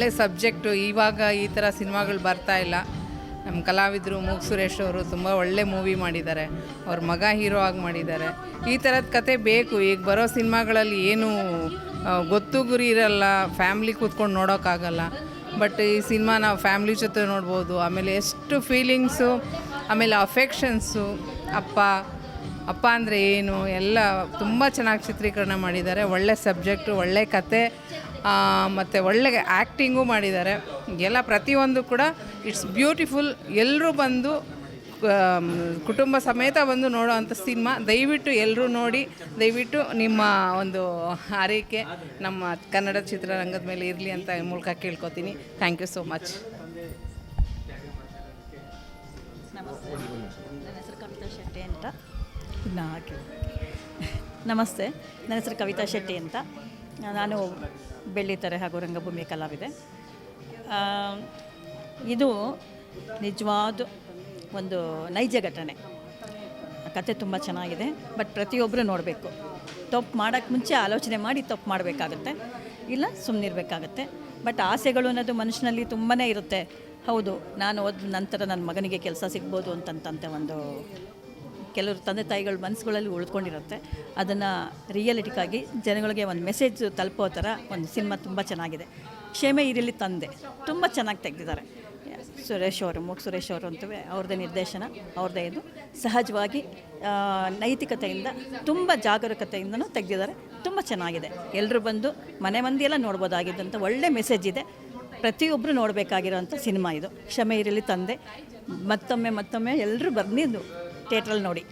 ಒಳ್ಳೆ ಸಬ್ಜೆಕ್ಟು. ಇವಾಗ ಈ ಥರ ಸಿನಿಮಾಗಳು ಬರ್ತಾ ಇಲ್ಲ. ನಮ್ಮ ಕಲಾವಿದರು ಮೂಗ್ ಸುರೇಶ್ ಅವರು ತುಂಬ ಒಳ್ಳೆ ಮೂವಿ ಮಾಡಿದ್ದಾರೆ. ಅವ್ರ ಮಗ ಹೀರೋ ಆಗಿ ಮಾಡಿದ್ದಾರೆ. ಈ ಥರದ ಕತೆ ಬೇಕು. ಈಗ ಬರೋ ಸಿನಿಮಾಗಳಲ್ಲಿ ಏನು ಗೊತ್ತು ಗುರಿ ಇರಲ್ಲ, ಫ್ಯಾಮ್ಲಿ ಕೂತ್ಕೊಂಡು ನೋಡೋಕ್ಕಾಗಲ್ಲ. ಬಟ್ ಈ ಸಿನಿಮಾ ನಾವು ಫ್ಯಾಮ್ಲಿ ಜೊತೆ ನೋಡ್ಬೋದು. ಆಮೇಲೆ ಎಷ್ಟು ಫೀಲಿಂಗ್ಸು, ಆಮೇಲೆ ಅಫೆಕ್ಷನ್ಸು, ಅಪ್ಪ ಅಂದರೆ ಏನು ಎಲ್ಲ ತುಂಬ ಚೆನ್ನಾಗಿ ಚಿತ್ರೀಕರಣ ಮಾಡಿದ್ದಾರೆ. ಒಳ್ಳೆ ಸಬ್ಜೆಕ್ಟು, ಒಳ್ಳೆ ಕತೆ, ಮತ್ತು ಒಳ್ಳೆ ಆ್ಯಕ್ಟಿಂಗು ಮಾಡಿದ್ದಾರೆ. ಎಲ್ಲ ಪ್ರತಿಯೊಂದು ಕೂಡ ಇಟ್ಸ್ ಬ್ಯೂಟಿಫುಲ್. ಎಲ್ಲರೂ ಬಂದು ಕುಟುಂಬ ಸಮೇತ ಬಂದು ನೋಡೋ ಅಂಥ ಸಿನಿಮಾ. ದಯವಿಟ್ಟು ಎಲ್ಲರೂ ನೋಡಿ. ದಯವಿಟ್ಟು ನಿಮ್ಮ ಒಂದು ಹಾರೈಕೆ ನಮ್ಮ ಕನ್ನಡ ಚಿತ್ರರಂಗದ ಮೇಲೆ ಇರಲಿ ಅಂತ ಮೂಲಕ ಕೇಳ್ಕೊತೀನಿ. Thank you so much. ನನ್ನ ಹೆಸರು ಕವಿತಾ ಶೆಟ್ಟಿ ಅಂತ. ನಮಸ್ತೆ, ನನ್ನ ಹೆಸರು ಕವಿತಾ ಶೆಟ್ಟಿ ಅಂತ. ನಾನು ಬೆಳ್ಳಿತೆರೆ ಹಾಗೂ ರಂಗಭೂಮಿ ಕಲಾವಿದೆ. ಇದು ನಿಜವಾದ ಒಂದು ನೈಜ ಘಟನೆ. ಕತೆ ತುಂಬ ಚೆನ್ನಾಗಿದೆ. ಬಟ್ ಪ್ರತಿಯೊಬ್ಬರು ನೋಡಬೇಕು. ತಪ್ಪು ಮಾಡೋಕ್ಕೆ ಮುಂಚೆ ಆಲೋಚನೆ ಮಾಡಿ ತಪ್ಪು ಮಾಡಬೇಕಾಗತ್ತೆ, ಇಲ್ಲ ಸುಮ್ಮನಿರಬೇಕಾಗತ್ತೆ. ಬಟ್ ಆಸೆಗಳು ಅನ್ನೋದು ಮನುಷ್ಯನಲ್ಲಿ ತುಂಬಾ ಇರುತ್ತೆ. ಹೌದು, ನಾನು ಓದ ನಂತರ ನನ್ನ ಮಗನಿಗೆ ಕೆಲಸ ಸಿಗ್ಬೋದು ಅಂತಂತೆ ಒಂದು ಕೆಲವರು ತಂದೆ ತಾಯಿಗಳ ಮನಸ್ಸುಗಳಲ್ಲಿ ಉಳ್ಕೊಂಡಿರುತ್ತೆ. ಅದನ್ನು ರಿಯಾಲಿಟಿಗಾಗಿ ಜನಗಳಿಗೆ ಒಂದು ಮೆಸೇಜ್ ತಲುಪೋ ಥರ ಒಂದು ಸಿನಿಮಾ ತುಂಬ ಚೆನ್ನಾಗಿದೆ. ಕ್ಷಮೆ ಇರಲಿ ತಂದೆ ತುಂಬ ಚೆನ್ನಾಗಿ ತೆಗೆದಿದ್ದಾರೆ. ಸುರೇಶ್ ಅವರು, ಮೂಗ್ ಸುರೇಶ್ ಅವರು ಅಂತವೇ ಅವ್ರದ್ದೇ ನಿರ್ದೇಶನ, ಅವ್ರದ್ದೇ ಇದು. ಸಹಜವಾಗಿ ನೈತಿಕತೆಯಿಂದ ತುಂಬ ಜಾಗರೂಕತೆಯಿಂದನೂ ತೆಗೆದಿದ್ದಾರೆ. ತುಂಬ ಚೆನ್ನಾಗಿದೆ. ಎಲ್ಲರೂ ಬಂದು ಮನೆ ಮಂದಿಯೆಲ್ಲ ನೋಡ್ಬೋದಾಗಿದ್ದಂಥ ಒಳ್ಳೆ ಮೆಸೇಜ್ ಇದೆ. ಪ್ರತಿಯೊಬ್ಬರು ನೋಡಬೇಕಾಗಿರೋಂಥ ಸಿನಿಮಾ ಇದು. ಕ್ಷಮೆ ಇರಲಿ ತಂದೆ. ಮತ್ತೊಮ್ಮೆ ಎಲ್ಲರೂ ಬಂದು ಥಿಯೇಟ್ರಲ್ಲಿ ನೋಡಿ.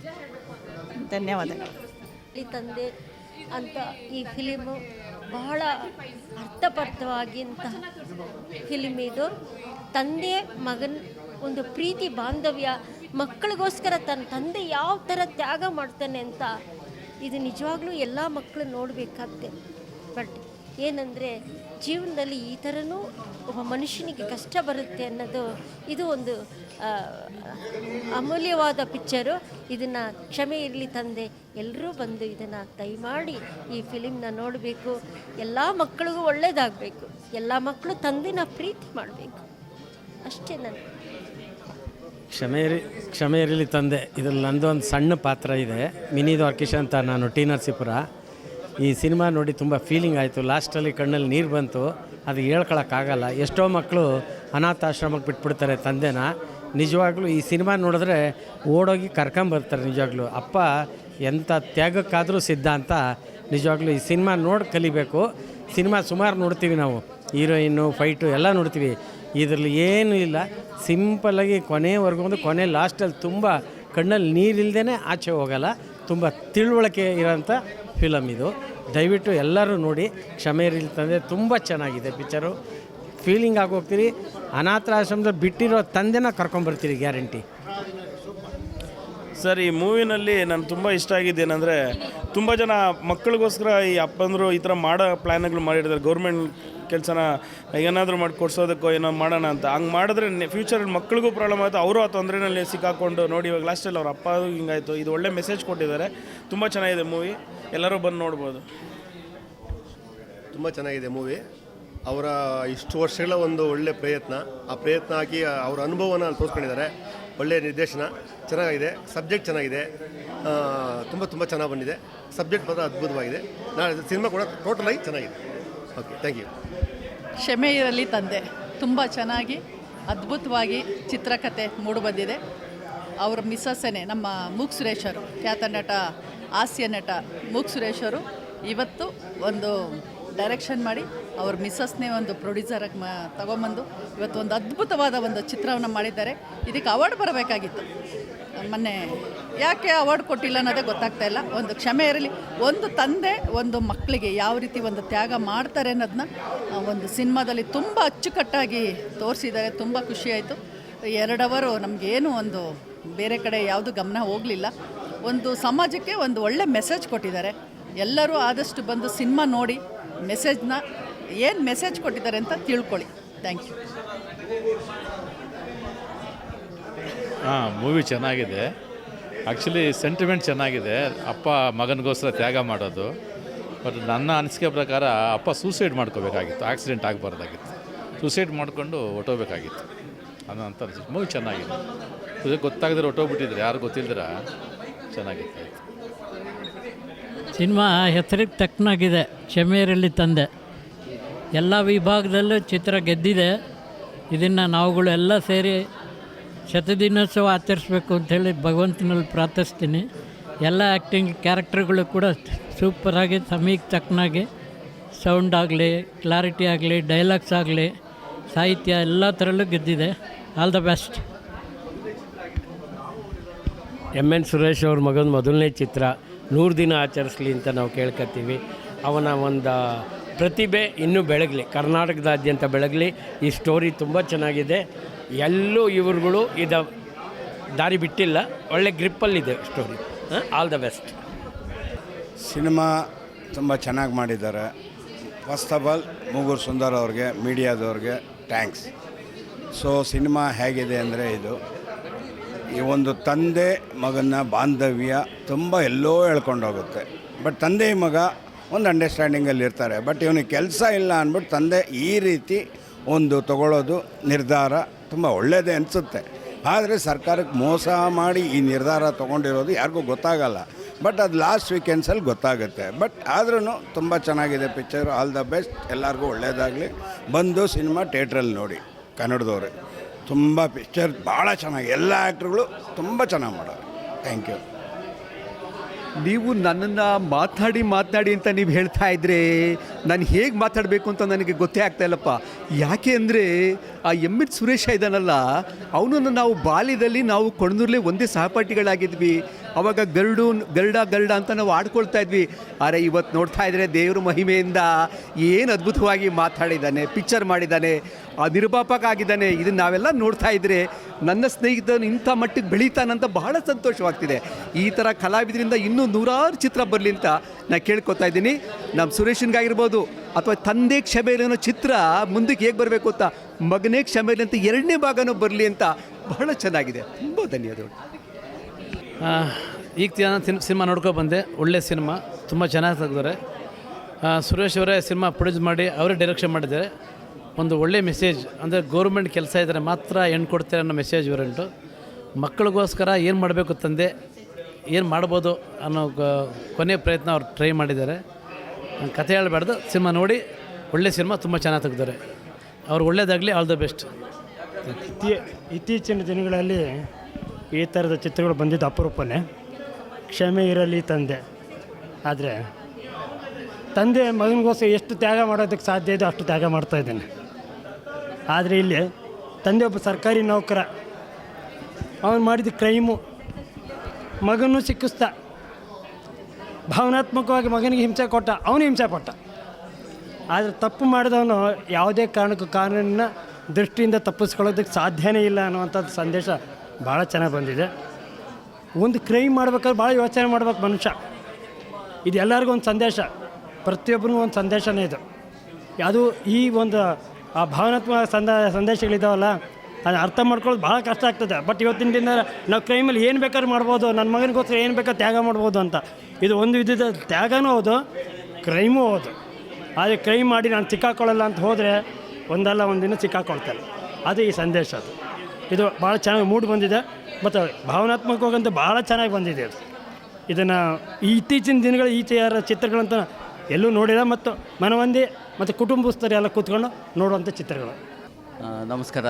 ಧನ್ಯವಾದಗಳು. ಈ ತಂದೆ ಅಂತ ಈ ಫಿಲಿಮು ಬಹಳ ಅರ್ಥಪರ್ಥವಾಗಿಂತಹ ಫಿಲಿಮ್ ಇದು. ತಂದೆ ಮಗನ ಒಂದು ಪ್ರೀತಿ ಬಾಂಧವ್ಯ, ಮಕ್ಕಳಿಗೋಸ್ಕರ ತನ್ನ ತಂದೆ ಯಾವ ಥರ ತ್ಯಾಗ ಮಾಡ್ತಾನೆ ಅಂತ ಇದು ನಿಜವಾಗ್ಲೂ ಎಲ್ಲ ಮಕ್ಕಳು ನೋಡಬೇಕಾಗುತ್ತೆ. ಬಟ್ ಏನಂದರೆ ಜೀವನದಲ್ಲಿ ಈ ಥರನೂ ಒಬ್ಬ ಮನುಷ್ಯನಿಗೆ ಕಷ್ಟ ಬರುತ್ತೆ ಅನ್ನೋದು ಇದು ಒಂದು ಅಮೂಲ್ಯವಾದ ಪಿಕ್ಚರು. ಇದನ್ನು ಕ್ಷಮೆ ಇರಲಿ ತಂದೆ ಎಲ್ಲರೂ ಬಂದು ಇದನ್ನು ದಯಮಾಡಿ ಈ ಫಿಲಿಮ್ನ ನೋಡಬೇಕು. ಎಲ್ಲ ಮಕ್ಕಳಿಗೂ ಒಳ್ಳೆಯದಾಗಬೇಕು. ಎಲ್ಲ ಮಕ್ಕಳು ತಂದೆನ ಪ್ರೀತಿ ಮಾಡಬೇಕು. ಅಷ್ಟೇ. ನಾನು ಕ್ಷಮೆ ಇರಲಿ ತಂದೆ ಇದರಲ್ಲಿ ನಂದು ಒಂದು ಸಣ್ಣ ಪಾತ್ರ ಇದೆ. ಮಿನಿ ದ್ವಾರಕೀಶ್ ಅಂತ. ನಾನು ಟಿ ನರಸೀಪುರ. ಈ ಸಿನಿಮಾ ನೋಡಿ ತುಂಬ ಫೀಲಿಂಗ್ ಆಯಿತು. ಲಾಸ್ಟಲ್ಲಿ ಕಣ್ಣಲ್ಲಿ ನೀರು ಬಂತು. ಅದು ಹೇಳ್ಕೊಳಕ್ಕಾಗಲ್ಲ. ಎಷ್ಟೋ ಮಕ್ಕಳು ಅನಾಥಾಶ್ರಮಕ್ಕೆ ಬಿಟ್ಬಿಡ್ತಾರೆ ತಂದೆನ. ನಿಜವಾಗ್ಲೂ ಈ ಸಿನಿಮಾ ನೋಡಿದ್ರೆ ಓಡೋಗಿ ಕರ್ಕೊಂಬರ್ತಾರೆ. ನಿಜವಾಗ್ಲೂ ಅಪ್ಪ ಎಂಥ ತ್ಯಾಗಕ್ಕಾದರೂ ಸಿದ್ಧ ಅಂತ. ನಿಜವಾಗ್ಲೂ ಈ ಸಿನಿಮಾ ನೋಡಿ ಕಲಿಬೇಕು. ಸಿನಿಮಾ ಸುಮಾರು ನೋಡ್ತೀವಿ ನಾವು, ಹೀರೋಯಿನ್ನು ಫೈಟು ಎಲ್ಲ ನೋಡ್ತೀವಿ. ಇದರಲ್ಲಿ ಏನೂ ಇಲ್ಲ. ಸಿಂಪಲ್ಲಾಗಿ ಕೊನೆವರೆಗೂ ಒಂದು ಕೊನೆ ಲಾಸ್ಟಲ್ಲಿ ತುಂಬ ಕಣ್ಣಲ್ಲಿ ನೀರಿಲ್ಲದೇ ಆಚೆ ಹೋಗಲ್ಲ. ತುಂಬ ತಿಳುವಳಿಕೆ ಇರೋಂಥ ಫಿಲಮ್ ಇದು. ದಯವಿಟ್ಟು ಎಲ್ಲರೂ ನೋಡಿ. ಕ್ಷಮೆ ಇರಲಿ ತಂದೆ ತುಂಬ ಚೆನ್ನಾಗಿದೆ ಪಿಕ್ಚರು. ಫೀಲಿಂಗ್ ಆಗೋಗ್ತೀರಿ. ಅನಾಥಾಶ್ರಮದಲ್ಲಿ ಬಿಟ್ಟಿರೋ ತಂದೆನ ಕರ್ಕೊಂಬರ್ತೀರಿ ಗ್ಯಾರಂಟಿ. ಸರ್, ಈ ಮೂವಿನಲ್ಲಿ ನಾನು ತುಂಬ ಇಷ್ಟ ಆಗಿದ್ದೇನೆಂದರೆ, ತುಂಬ ಜನ ಮಕ್ಕಳಿಗೋಸ್ಕರ ಈ ಅಪ್ಪಂದರು ಈ ಥರ ಮಾಡೋ ಪ್ಲ್ಯಾನ್ಗಳು ಮಾಡಿರ್ತಾರೆ. ಗೌರ್ಮೆಂಟ್ ಕೆಲಸನ ಏನಾದರೂ ಮಾಡಿ ಕೊಡ್ಸೋದಕ್ಕೋ ಏನೋ ಮಾಡೋಣ ಅಂತ. ಹಂಗೆ ಮಾಡಿದ್ರೆ ಫ್ಯೂಚರಲ್ಲಿ ಮಕ್ಕಳಿಗೂ ಪ್ರಾಬ್ಲಮ್ ಆಯಿತು. ಅವರು ಆ ತೊಂದರೆನಲ್ಲಿ ಸಿಕ್ಕಾಕೊಂಡು ನೋಡಿ ಇವಾಗ ಲಾಸ್ಟಲ್ಲಿ ಅವ್ರ ಅಪ್ಪ ಹಿಂಗಾಯಿತು. ಇದು ಒಳ್ಳೆ ಮೆಸೇಜ್ ಕೊಟ್ಟಿದ್ದಾರೆ. ತುಂಬ ಚೆನ್ನಾಗಿದೆ ಮೂವಿ. ಎಲ್ಲರೂ ಬಂದು ನೋಡ್ಬೋದು. ತುಂಬ ಚೆನ್ನಾಗಿದೆ ಮೂವಿ. ಅವರ ಇಷ್ಟು ವರ್ಷಗಳ ಒಂದು ಒಳ್ಳೆ ಪ್ರಯತ್ನ, ಆ ಪ್ರಯತ್ನ ಹಾಕಿ ಅವರ ಅನುಭವನ ತೋರಿಸ್ಕೊಂಡಿದ್ದಾರೆ. ಒಳ್ಳೆಯ ನಿರ್ದೇಶನ ಚೆನ್ನಾಗಿದೆ. ಸಬ್ಜೆಕ್ಟ್ ಚೆನ್ನಾಗಿದೆ. ತುಂಬ ಚೆನ್ನಾಗಿ ಬಂದಿದೆ. ಸಬ್ಜೆಕ್ಟ್ ಮಾತ್ರ ಅದ್ಭುತವಾಗಿದೆ. ಸಿನಿಮಾ ಕೂಡ ಟೋಟಲಾಗಿ ಚೆನ್ನಾಗಿದೆ. Okay, thank you. ಕ್ಷಮೆ ಇರಲಿ ತಂದೆ ತುಂಬ ಚೆನ್ನಾಗಿ ಅದ್ಭುತವಾಗಿ ಚಿತ್ರಕಥೆ ಮೂಡಿಬಂದಿದೆ. ಅವರ ಮಿಸ್ಸಸ್ಸೇ ನಮ್ಮ ಮೂಗ್ ಸುರೇಶ್ ಅವರು, ಖ್ಯಾತ ನಟ, ಹಾಸ್ಯ ನಟ ಮೂಗ್ ಸುರೇಶ್ ಅವರು ಇವತ್ತು ಒಂದು ಡೈರೆಕ್ಷನ್ ಮಾಡಿ ಅವ್ರ ಮಿಸ್ಸಸ್ನೇ ಒಂದು ಪ್ರೊಡ್ಯೂಸರಾಗಿ ತಗೊಂಬಂದು ಇವತ್ತು ಒಂದು ಅದ್ಭುತವಾದ ಒಂದು ಚಿತ್ರವನ್ನು ಮಾಡಿದ್ದಾರೆ. ಇದಕ್ಕೆ ಅವಾರ್ಡ್ ಬರಬೇಕಾಗಿತ್ತು. ಮೊನ್ನೆ ಯಾಕೆ ಅವಾರ್ಡ್ ಕೊಟ್ಟಿಲ್ಲ ಅನ್ನೋದೇ ಗೊತ್ತಾಗ್ತಾ ಇಲ್ಲ. ಒಂದು ಕ್ಷಮೆ ಇರಲಿ. ಒಂದು ತಂದೆ ಒಂದು ಮಕ್ಕಳಿಗೆ ಯಾವ ರೀತಿ ಒಂದು ತ್ಯಾಗ ಮಾಡ್ತಾರೆ ಅನ್ನೋದನ್ನ ಒಂದು ಸಿನಿಮಾದಲ್ಲಿ ತುಂಬ ಅಚ್ಚುಕಟ್ಟಾಗಿ ತೋರಿಸಿದ್ದಾರೆ. ತುಂಬ ಖುಷಿಯಾಯಿತು. 2 ಅವರು ನಮಗೇನು ಒಂದು ಬೇರೆ ಕಡೆ ಯಾವುದು ಗಮನ ಹೋಗಲಿಲ್ಲ. ಒಂದು ಸಮಾಜಕ್ಕೆ ಒಂದು ಒಳ್ಳೆ ಮೆಸೇಜ್ ಕೊಟ್ಟಿದ್ದಾರೆ. ಎಲ್ಲರೂ ಆದಷ್ಟು ಬಂದು ಸಿನಿಮಾ ನೋಡಿ ಮೆಸೇಜ್ನ ಏನು ಮೆಸೇಜ್ ಕೊಟ್ಟಿದ್ದಾರೆ ಅಂತ ತಿಳ್ಕೊಳ್ಳಿ. Thank you. ಮೂವಿ ಚೆನ್ನಾಗಿದೆ. ಆ್ಯಕ್ಚುಲಿ ಸೆಂಟಿಮೆಂಟ್ ಚೆನ್ನಾಗಿದೆ. ಅಪ್ಪ ಮಗನಿಗೋಸ್ಕರ ತ್ಯಾಗ ಮಾಡೋದು. ಬಟ್ ನನ್ನ ಅನಿಸಿಕೆ ಪ್ರಕಾರ ಅಪ್ಪ ಸೂಸೈಡ್ ಮಾಡ್ಕೋಬೇಕಾಗಿತ್ತು, ಆಕ್ಸಿಡೆಂಟ್ ಆಗಬಾರ್ದಾಗಿತ್ತು. ಸುಸೈಡ್ ಮಾಡಿಕೊಂಡು ಹೊಟ್ಟೋಗ್ಬೇಕಾಗಿತ್ತು ಅನ್ನೋಂಥ ಮೂವಿ ಚೆನ್ನಾಗಿದೆ. ಗೊತ್ತಾಗದ್ರೆ ಹೊಟ್ಟೋಗ್ಬಿಟ್ಟಿದ್ರೆ ಯಾರು ಗೊತ್ತಿಲ್ದಿರ ಚೆನ್ನಾಗಿತ್ತು. ಸಿನಿಮಾ ಹೆಸರಿಗೆ ತಕ್ಕನಾಗಿದೆ. ಕ್ಷಮೆಯಿರಲಿ ತಂದೆ ಎಲ್ಲ ವಿಭಾಗದಲ್ಲೂ ಚಿತ್ರ ಗೆದ್ದಿದೆ. ಇದನ್ನು ನಾವುಗಳು ಎಲ್ಲ ಸೇರಿ ಶತದಿನೋತ್ಸವ ಆಚರಿಸ್ಬೇಕು ಅಂಥೇಳಿ ಭಗವಂತನಲ್ಲಿ ಪ್ರಾರ್ಥಿಸ್ತೀನಿ. ಎಲ್ಲ ಆ್ಯಕ್ಟಿಂಗ್ ಕ್ಯಾರೆಕ್ಟರ್ಗಳು ಕೂಡ ಸೂಪರಾಗಿ ಸಮಯಕ್ಕೆ ತಕ್ಕನಾಗಿ ಸೌಂಡ್ ಆಗಲಿ, ಕ್ಲಾರಿಟಿ ಆಗಲಿ, ಡೈಲಾಗ್ಸ್ ಆಗಲಿ, ಸಾಹಿತ್ಯ ಎಲ್ಲ ಥರಲ್ಲೂ ಗೆದ್ದಿದೆ. All the best. N Suresh ಅವ್ರ ಮಗನ ಮೊದಲನೇ ಚಿತ್ರ 100 ದಿನ ಆಚರಿಸ್ಲಿ ಅಂತ ನಾವು ಕೇಳ್ಕೊತೀವಿ. ಅವನ ಒಂದು ಪ್ರತಿಭೆ ಇನ್ನೂ ಬೆಳಗಲಿ, ಕರ್ನಾಟಕದಾದ್ಯಂತ ಬೆಳಗಲಿ. ಈ ಸ್ಟೋರಿ ತುಂಬ ಚೆನ್ನಾಗಿದೆ. ಎಲ್ಲೂ ಇವ್ರುಗಳು ದಾರಿ ಬಿಟ್ಟಿಲ್ಲ. ಒಳ್ಳೆ ಗ್ರಿಪ್ಪಲ್ಲಿದೆ story. All the best. Cinema ತುಂಬ ಚೆನ್ನಾಗಿ ಮಾಡಿದ್ದಾರೆ. First of all Mugur Sundar ಅವ್ರಿಗೆ, ಮೀಡಿಯಾದವ್ರಿಗೆ ಥ್ಯಾಂಕ್ಸ್. ಸೊ ಸಿನಿಮಾ ಹೇಗಿದೆ ಅಂದರೆ ಈ ಒಂದು ತಂದೆ ಮಗನ ಬಾಂಧವ್ಯ ತುಂಬ ಎಲ್ಲೋ ಹೇಳ್ಕೊಂಡೋಗುತ್ತೆ. ಬಟ್ ತಂದೆ ಮಗ ಒಂದು ಅಂಡರ್ಸ್ಟ್ಯಾಂಡಿಂಗಲ್ಲಿ ಇರ್ತಾರೆ. ಬಟ್ ಇವನಿಗೆ ಕೆಲಸ ಇಲ್ಲ ಅಂದ್ಬಿಟ್ಟು ತಂದೆ ಈ ರೀತಿ ಒಂದು ತಗೊಳ್ಳೋದು ನಿರ್ಧಾರ ತುಂಬ ಒಳ್ಳೆಯದೇ ಅನಿಸುತ್ತೆ. ಆದರೆ ಸರ್ಕಾರಕ್ಕೆ ಮೋಸ ಮಾಡಿ ಈ ನಿರ್ಧಾರ ತೊಗೊಂಡಿರೋದು ಯಾರಿಗೂ ಗೊತ್ತಾಗಲ್ಲ. ಬಟ್ ಅದು ಲಾಸ್ಟ್ ವೀಕೆಂಡ್ಸಲ್ಲಿ ಗೊತ್ತಾಗುತ್ತೆ. ಬಟ್ ಆದ್ರೂ ತುಂಬ ಚೆನ್ನಾಗಿದೆ ಪಿಕ್ಚರು. All the best. ಎಲ್ಲರಿಗೂ ಒಳ್ಳೆಯದಾಗಲಿ. ಬಂದು ಸಿನಿಮಾ ಥಿಯೇಟ್ರಲ್ಲಿ ನೋಡಿ. ಕನ್ನಡದವ್ರೆ ತುಂಬ ಪಿಕ್ಚರ್ ಭಾಳ ಚೆನ್ನಾಗಿ, ಎಲ್ಲ ಆ್ಯಕ್ಟ್ರುಗಳು ತುಂಬ ಚೆನ್ನಾಗಿ ಮಾಡೋರು. Thank you. ನೀವು ನನ್ನನ್ನು ಮಾತನಾಡಿ ಅಂತ ನೀವು ಹೇಳ್ತಾ ಇದ್ರೆ ನಾನು ಹೇಗೆ ಮಾತಾಡಬೇಕು ಅಂತ ನನಗೆ ಗೊತ್ತೇ ಆಗ್ತಾ ಇಲ್ಲಪ್ಪ. ಯಾಕೆ ಅಂದರೆ ಆ ಎನ್ ಸುರೇಶ ಇದ್ದಾನಲ್ಲ, ಅವನನ್ನು ನಾವು ಬಾಲ್ಯದಲ್ಲಿ ನಾವು ಕೊಣದೂರಲ್ಲೇ ಒಂದೇ ಸಹಪಾಠಿಗಳಾಗಿದ್ವಿ. ಆವಾಗ ಗರುಡ ಅಂತ ನಾವು ಆಡ್ಕೊಳ್ತಾ ಇದ್ವಿ. ಆದರೆ ಇವತ್ತು ನೋಡ್ತಾ ಇದ್ದರೆ ದೇವ್ರ ಮಹಿಮೆಯಿಂದ ಏನು ಅದ್ಭುತವಾಗಿ ಮಾತಾಡಿದ್ದಾನೆ, ಪಿಕ್ಚರ್ ಮಾಡಿದ್ದಾನೆ, ನಿರ್ಮಾಪಕ ಆಗಿದ್ದಾನೆ. ಇದನ್ನು ನಾವೆಲ್ಲ ನೋಡ್ತಾ ಇದ್ದರೆ ನನ್ನ ಸ್ನೇಹಿತನು ಇಂಥ ಮಟ್ಟಿಗೆ ಬೆಳೀತಾನಂತ ಬಹಳ ಸಂತೋಷವಾಗ್ತಿದೆ. ಈ ಥರ ಕಲಾವಿದರಿಂದ ಇನ್ನೂ 100 ಚಿತ್ರ ಬರಲಿ ಅಂತ ನಾನು ಕೇಳ್ಕೊತಾ ಇದ್ದೀನಿ. ನಮ್ಮ ಸುರೇಶನ್ಗಾಗಿರ್ಬೋದು ಅಥವಾ ತಂದೆ ಕ್ಷಮೆಯಲ್ಲಿ ಅನ್ನೋ ಚಿತ್ರ ಮುಂದಕ್ಕೆ ಹೇಗೆ ಬರಬೇಕು ಅಂತ, ಮಗನೇ ಕ್ಷಮೆಯಲ್ಲಿ ಅಂತ 2ನೇ ಭಾಗನೂ ಬರಲಿ ಅಂತ ಬಹಳ ಚೆನ್ನಾಗಿದೆ. ತುಂಬ ಧನ್ಯವಾದಗಳು. ಈಗ ಸಿನಿಮಾ ನೋಡ್ಕೊಂಡು ಬಂದೆ. ಒಳ್ಳೆ ಸಿನಿಮಾ, ತುಂಬ ಚೆನ್ನಾಗಿ ತೆಗೆದಾರೆ. ಸುರೇಶ್ ಅವರೇ ಸಿನಿಮಾ ಪ್ರೊಡ್ಯೂಸ್ ಮಾಡಿ ಅವರೇ ಡೈರೆಕ್ಷನ್ ಮಾಡಿದ್ದಾರೆ. ಒಂದು ಒಳ್ಳೆ ಮೆಸೇಜ್ ಅಂದರೆ ಗೌರ್ಮೆಂಟ್ ಕೆಲಸ ಇದ್ದರೆ ಮಾತ್ರ ಹೆಣ್ಣು ಕೊಡ್ತಾರೆ ಅನ್ನೋ ಮೆಸೇಜ್ ಇವರೆಂಟು. ಮಕ್ಕಳಿಗೋಸ್ಕರ ಏನು ಮಾಡಬೇಕು ತಂದೆ, ಏನು ಮಾಡ್ಬೋದು ಅನ್ನೋ ಕೊನೆಯ ಪ್ರಯತ್ನ ಅವ್ರು ಟ್ರೈ ಮಾಡಿದ್ದಾರೆ. ಕಥೆ ಹೇಳಬಾರ್ದು, ಸಿನಿಮಾ ನೋಡಿ. ಒಳ್ಳೆ ಸಿನಿಮಾ, ತುಂಬ ಚೆನ್ನಾಗಿ ತೆಗೆದಾರೆ. ಅವ್ರು ಒಳ್ಳೇದಾಗಲಿ. All the best. ಇತ್ತೀಚಿನ ದಿನಗಳಲ್ಲಿ ಈ ಥರದ ಚಿತ್ರಗಳು ಬಂದಿದ್ದು ಅಪರೂಪನೇ. ಕ್ಷಮೆ ಇರಲಿ ತಂದೆ. ಆದರೆ ತಂದೆ ಮಗನಿಗೋಸ್ಕರ ಎಷ್ಟು ತ್ಯಾಗ ಮಾಡೋದಕ್ಕೆ ಸಾಧ್ಯ ಇದೆ ಅಷ್ಟು ತ್ಯಾಗ ಮಾಡ್ತಾಯಿದ್ದಾನೆ. ಆದರೆ ಇಲ್ಲಿ ತಂದೆ ಒಬ್ಬ ಸರ್ಕಾರಿ ನೌಕರ, ಅವನು ಮಾಡಿದ ಕ್ರೈಮು, ಮಗನೂ ಸಿಕ್ಕಿಸ್ದ, ಭಾವನಾತ್ಮಕವಾಗಿ ಮಗನಿಗೆ ಹಿಂಸೆ ಕೊಟ್ಟ, ಅವನು ಹಿಂಸೆ ಪಟ್ಟ. ಆದರೆ ತಪ್ಪು ಮಾಡಿದವನು ಯಾವುದೇ ಕಾರಣಕ್ಕೂ ಕಾನೂನಿನ ದೃಷ್ಟಿಯಿಂದ ತಪ್ಪಿಸ್ಕೊಳ್ಳೋದಕ್ಕೆ ಸಾಧ್ಯನೇ ಇಲ್ಲ ಅನ್ನುವಂಥದ್ದು ಸಂದೇಶ ಭಾಳ ಚೆನ್ನಾಗಿ ಬಂದಿದೆ. ಒಂದು ಕ್ರೈಮ್ ಮಾಡ್ಬೇಕಾದ್ರೆ ಭಾಳ ಯೋಚನೆ ಮಾಡ್ಬೇಕು ಮನುಷ್ಯ. ಇದು ಎಲ್ಲರಿಗೂ ಒಂದು ಸಂದೇಶ, ಪ್ರತಿಯೊಬ್ಬರಿಗೂ ಒಂದು ಸಂದೇಶನೇ ಇದು. ಅದು ಈ ಒಂದು ಆ ಭಾವನಾತ್ಮಕ ಸಂದೇಶಗಳಿದ್ದಾವಲ್ಲ, ಅದು ಅರ್ಥ ಮಾಡ್ಕೊಳ್ಳೋದು ಭಾಳ ಕಷ್ಟ ಆಗ್ತದೆ. ಬಟ್ ಇವತ್ತಿನ ದಿನ ನಾವು ಕ್ರೈಮಲ್ಲಿ ಏನು ಬೇಕಾದ್ರೂ ಮಾಡ್ಬೋದು, ನನ್ನ ಮಗನಿಗೋಸ್ಕರ ಏನು ಬೇಕಾದ್ರೂ ತ್ಯಾಗ ಮಾಡ್ಬೋದು ಅಂತ. ಇದು ಒಂದು ವಿಧದ ತ್ಯಾಗನೂ ಹೌದು, ಕ್ರೈಮೂ ಹೌದು. ಆದರೆ ಕ್ರೈಮ್ ಮಾಡಿ ನಾನು ಸಿಕ್ಕಾಕೊಳ್ಳಲ್ಲ ಅಂತ ಹೋದರೆ ಒಂದಲ್ಲ ಒಂದಿನ ಸಿಕ್ಕಾಕೊಳ್ತಾರೆ. ಅದು ಈ ಸಂದೇಶ. ಅದು ಇದು ಭಾಳ ಚೆನ್ನಾಗಿ ಮೂಡಿ ಬಂದಿದೆ ಮತ್ತು ಭಾವನಾತ್ಮಕವಾಗಂತೂ ಭಾಳ ಚೆನ್ನಾಗಿ ಬಂದಿದೆ. ಅದು ಇದನ್ನು ಇತ್ತೀಚಿನ ದಿನಗಳು ಯಾರ ಚಿತ್ರಗಳಂತ ಎಲ್ಲೂ ನೋಡಿಲ್ಲ. ಮತ್ತು ಮನವಂದಿ ಮತ್ತು ಕುಟುಂಬಸ್ಥರು ಎಲ್ಲ ಕೂತ್ಕೊಂಡು ನೋಡುವಂಥ ಚಿತ್ರಗಳು. ನಮಸ್ಕಾರ.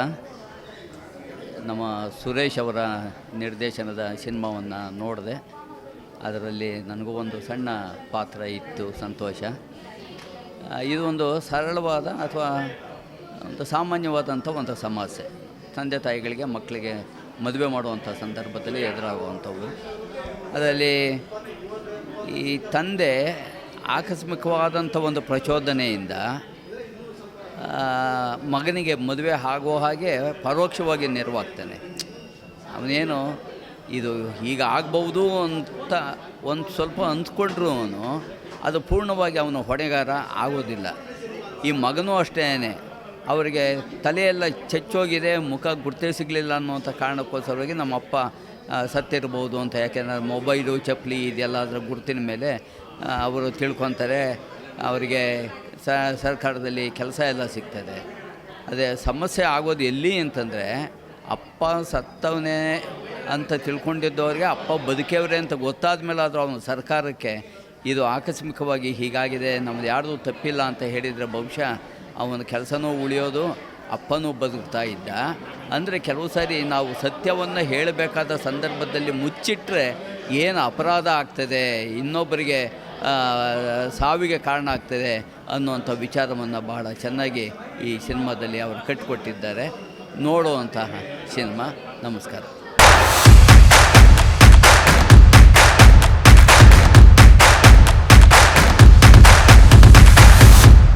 ನಮ್ಮ ಸುರೇಶ್ ಅವರ ನಿರ್ದೇಶನದ ಸಿನಿಮಾವನ್ನು ನೋಡಿದೆ. ಅದರಲ್ಲಿ ನನಗೂ ಒಂದು ಸಣ್ಣ ಪಾತ್ರ ಇತ್ತು, ಸಂತೋಷ. ಇದು ಒಂದು ಸರಳವಾದ ಅಥವಾ ಒಂದು ಸಾಮಾನ್ಯವಾದಂಥ ಒಂದು ಸಮಸ್ಯೆ. ತಂದೆ ತಾಯಿಗಳಿಗೆ ಮಕ್ಕಳಿಗೆ ಮದುವೆ ಮಾಡುವಂಥ ಸಂದರ್ಭದಲ್ಲಿ ಎದುರಾಗುವಂಥವು. ಅದರಲ್ಲಿ ಈ ತಂದೆ ಆಕಸ್ಮಿಕವಾದಂಥ ಒಂದು ಪ್ರಚೋದನೆಯಿಂದ ಮಗನಿಗೆ ಮದುವೆ ಆಗೋ ಹಾಗೆ ಪರೋಕ್ಷವಾಗಿ ನೆರವಾಗ್ತಾನೆ. ಅವನೇನು ಇದು ಈಗ ಆಗ್ಬೋದು ಅಂತ ಒಂದು ಸ್ವಲ್ಪ ಅಂದ್ಕೊಂಡ್ರೂ ಅದು ಪೂರ್ಣವಾಗಿ ಅವನು ಹೊಣೆಗಾರ ಆಗೋದಿಲ್ಲ. ಈ ಮಗನೂ ಅಷ್ಟೇ, ಅವರಿಗೆ ತಲೆಯೆಲ್ಲ ಚೆಚ್ಚೋಗಿದೆ, ಮುಖ ಗುರ್ತೇ ಸಿಗಲಿಲ್ಲ ಅನ್ನೋಂಥ ಕಾರಣಕ್ಕೋಸ್ಕರವಾಗಿ ನಮ್ಮಪ್ಪ ಸತ್ತಿರ್ಬೋದು ಅಂತ. ಯಾಕೆಂದರೆ ಮೊಬೈಲು, ಚಪ್ಪಲಿ ಇದೆಲ್ಲ ಅದರ ಗುರುತಿನ ಮೇಲೆ ಅವರು ತಿಳ್ಕೊತಾರೆ. ಅವರಿಗೆ ಸರ್ಕಾರದಲ್ಲಿ ಕೆಲಸ ಎಲ್ಲ ಸಿಗ್ತದೆ. ಅದೇ ಸಮಸ್ಯೆ ಆಗೋದು ಎಲ್ಲಿ ಅಂತಂದರೆ ಅಪ್ಪ ಸತ್ತವನೇ ಅಂತ ತಿಳ್ಕೊಂಡಿದ್ದವ್ರಿಗೆ ಅಪ್ಪ ಬದುಕೇವ್ರೆ ಅಂತ ಗೊತ್ತಾದ ಮೇಲೆ ಆದರೂ ಅವನು ಸರ್ಕಾರಕ್ಕೆ ಇದು ಆಕಸ್ಮಿಕವಾಗಿ ಹೀಗಾಗಿದೆ, ನಮ್ಮದು ಯಾರ್ದು ತಪ್ಪಿಲ್ಲ ಅಂತ ಹೇಳಿದರೆ ಬಹುಶಃ ಅವನ ಕೆಲಸನೂ ಉಳಿಯೋದು, ಅಪ್ಪನೂ ಬದುಕ್ತಾ ಇದ್ದ. ಅಂದರೆ ಕೆಲವು ಸಾರಿ ನಾವು ಸತ್ಯವನ್ನು ಹೇಳಬೇಕಾದ ಸಂದರ್ಭದಲ್ಲಿ ಮುಚ್ಚಿಟ್ರೆ ಏನು ಅಪರಾಧ ಆಗ್ತದೆ, ಇನ್ನೊಬ್ಬರಿಗೆ ಸಾವಿಗೆ ಕಾರಣ ಆಗ್ತದೆ ಅನ್ನುವಂಥ ವಿಚಾರವನ್ನು ಬಹಳ ಚೆನ್ನಾಗಿ ಈ ಸಿನಿಮಾದಲ್ಲಿ ಅವರು ಕಟ್ಟಿಕೊಟ್ಟಿದ್ದಾರೆ. ನೋಡುವಂತಹ ಸಿನಿಮಾ. ನಮಸ್ಕಾರ.